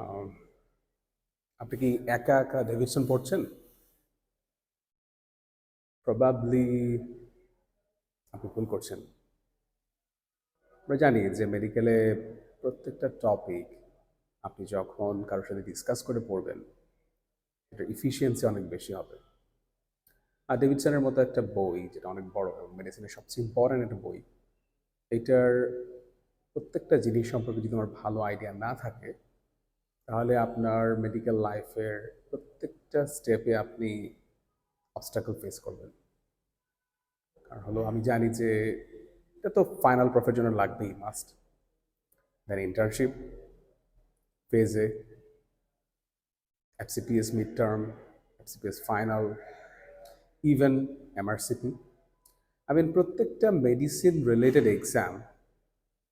আম, আপনি কি একা একা ডেভিডসন পড়ছেন? প্রবাবলি আপনি ভুল করছেন। আমরা জানি যে মেডিকেলে প্রত্যেকটা টপিক আপনি যখন কারোর সাথে ডিসকাস করে পড়বেন, এটার ইফিসিয়েন্সি অনেক বেশি হবে। আর ডেভিডসনের মতো একটা বই, যেটা অনেক বড় এবং মেডিসিনের সবচেয়ে ইম্পর্ট্যান্ট একটা বই, এটার প্রত্যেকটা জিনিস সম্পর্কে যদি আমার ভালো আইডিয়া না থাকে, তাহলে আপনার মেডিকেল লাইফের প্রত্যেকটা স্টেপে আপনি অবস্টাকল ফেস করবেন। কারণ হলো আমি জানি যে এটা তো ফাইনাল প্রফের জন্য লাগবেই, মাস্ট। দেন ইন্টার্নশিপ ফেজে, FCPS mid term, FCPS final, even MRCP. প্রত্যেকটা মেডিসিন রিলেটেড এক্সাম,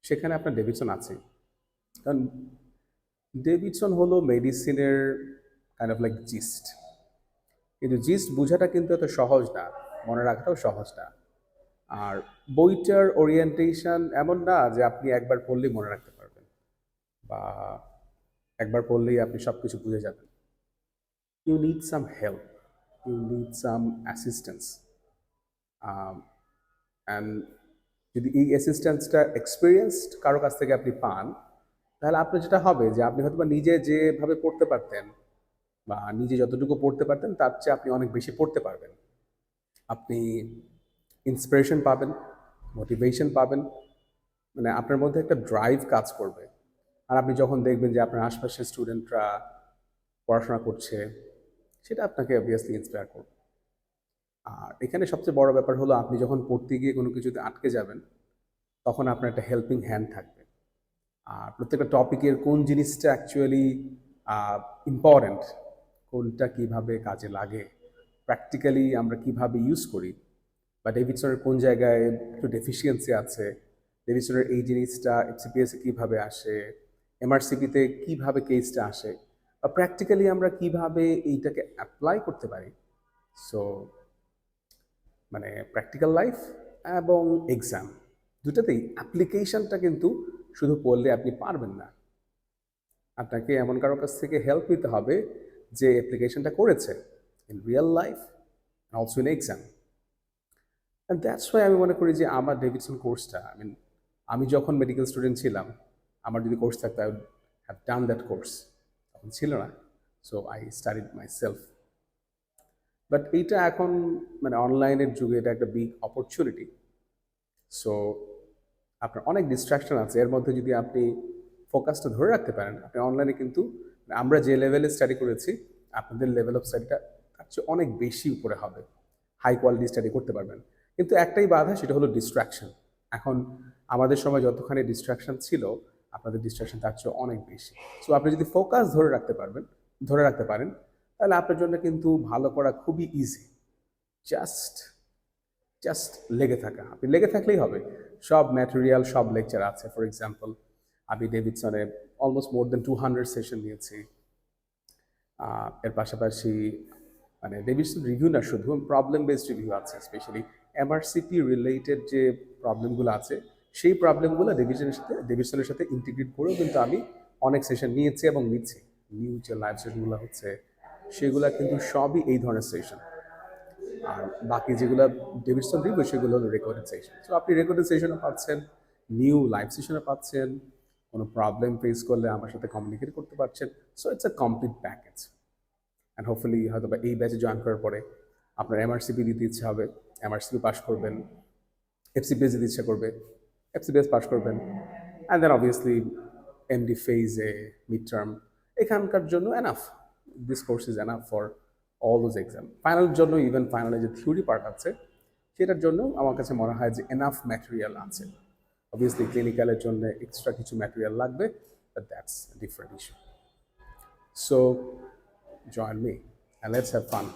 সেখানে আপনার ডেভিডসন আছে। কারণ ডেভিডসন হলো মেডিসিনের কাইন্ড অফ লাইক জিস্ট। কিন্তু জিস্ট বোঝাটা কিন্তু এত সহজ না, মনে রাখাটাও সহজ না। আর বইটার ওরিয়েন্টেশন এমন না যে আপনি একবার পড়লেই মনে রাখতে পারবেন, বা একবার পড়লেই আপনি সব কিছু বুঝে যাবেন। You need some help, you need some assistance. And যদি এই অ্যাসিস্ট্যান্সটা এক্সপিরিয়েন্সড কারো কাছ থেকে আপনি পান, তাহলে আপনার যেটা হবে যে আপনি হয়তো বা নিজে যেভাবে পড়তে পারতেন বা নিজে যতটুকু পড়তে পারতেন তার চেয়ে আপনি অনেক বেশি পড়তে পারবেন। আপনি ইন্সপিরেশন পাবেন, মোটিভেশন পাবেন, মানে আপনার মধ্যে একটা ড্রাইভ কাজ করবে। আর আপনি যখন দেখবেন যে আপনার আশপাশের স্টুডেন্টরা পড়াশোনা করছে, সেটা আপনাকে অবভিয়াসলি ইন্সপায়ার করবে। আর এখানে সবচেয়ে বড় ব্যাপার হলো আপনি যখন পড়তে গিয়ে কোনো কিছুতে আটকে যাবেন, তখন আপনার একটা হেল্পিং হ্যান্ড থাকবে। আর প্রত্যেকটা টপিকের কোন জিনিসটা অ্যাকচুয়ালি ইম্পর্ট্যান্ট, কোনটা কিভাবে কাজে লাগে, প্র্যাকটিক্যালি আমরা কিভাবে ইউজ করি, বা ডেভিডসনের কোন জায়গায় একটু ডেফিসিয়েন্সি আছে, ডেভিডসনের এই জিনিসটা এফসিপিএসে কীভাবে আসে, এমআরসিপিতে কীভাবে কেসটা আসে, বা প্র্যাকটিক্যালি আমরা কিভাবে এইটাকে অ্যাপ্লাই করতে পারি। সো মানে প্র্যাকটিক্যাল লাইফ এবং এক্সাম দুটাতেই অ্যাপ্লিকেশনটা কিন্তু শুধু পড়লে আপনি পারবেন না। আপনাকে এমন কারোর কাছ থেকে হেল্প নিতে হবে যে অ্যাপ্লিকেশনটা করেছে in real life, also in exam. And that's why আমি মনে করি যে আমার ডেভিডসন কোর্সটা, আমি যখন মেডিকেল স্টুডেন্ট ছিলাম, আমার যদি কোর্স থাকতো I would have done that course. তখন ছিল না, so I studied my self. But এইটা এখন মানে অনলাইনের যুগে এটা একটা বিগ অপরচুনিটি। সো আপনার অনেক ডিস্ট্রাকশন আছে, এর মধ্যে যদি আপনি ফোকাসটা ধরে রাখতে পারেন, আপনি অনলাইনে কিন্তু আমরা যে লেভেলে স্টাডি করেছি, আপনাদের লেভেল অফ স্টাডিটা তার চেয়ে অনেক বেশি উপরে হবে, হাই কোয়ালিটি স্টাডি করতে পারবেন। কিন্তু একটাই বাধা, সেটা হলো ডিস্ট্রাকশন। এখন আমাদের সময় যতখানি ডিস্ট্রাকশন ছিল, আপনাদের ডিস্ট্রাকশন তার চেয়ে অনেক বেশি। সো আপনি যদি ফোকাস ধরে রাখতে পারেন, তাহলে আপনার জন্য কিন্তু ভালো করা খুবই ইজি। জাস্ট জাস্ট লেগে থাকা, আপনি লেগে থাকলেই হবে। সব ম্যাটেরিয়াল, সব লেকচার আছে। ফর এক্সাম্পল, আমি ডেভিডসনে অলমোস্ট মোর দেন 200 সেশন নিয়েছি। এর পাশাপাশি মানে ডেভিডসন রিভিউ না, শুধু প্রবলেম বেসড রিভিউ আছে। স্পেশালি এমআরসিপি রিলেটেড যে প্রবলেমগুলো আছে, সেই প্রবলেমগুলো ডেভিডসনের সাথে ইন্টিগ্রেট করেও কিন্তু আমি অনেক সেশন নিয়েছি এবং নিচ্ছি। নিউ যে লাইভ সেশনগুলো হচ্ছে, সেগুলো কিন্তু সবই এই ধরনের সেশন। আর বাকি যেগুলো ডেভিডসন রিভিউ, সেগুলো হলো রেকর্ডেড সেশন। সো আপনি রেকর্ডেড সেশনও পাচ্ছেন, নিউ লাইভ সেশনও পাচ্ছেন, কোনো প্রবলেম ফেস করলে আমার সাথে কমিউনিকেট করতে পারছেন। So it's a complete package. And hopefully হয়তো বা এই ব্যাচে জয়েন করার পরে আপনার এমআরসিপি দিতে ইচ্ছা হবে, এমআরসিপি পাস করবেন, এফসিপিএস দিতে ইচ্ছা করবে, এফসিপিএস পাস করবেন, অ্যান্ড দেন অবভিয়াসলি এমডি ফেজে, মিড টার্ম, এখানকার জন্য enough. This course is enough for all those exam. ফাইনালের জন্য, ইভেন ফাইনালে যে থিওরি পার্ট আছে, সেটার জন্য আমার কাছে মনে হয় যে এনাফ ম্যাটেরিয়াল আছে। অবভিয়াসলি ক্লিনিক্যালের জন্য এক্সট্রা কিছু ম্যাটেরিয়াল লাগবে, but that's different issue. So join me and let's have fun.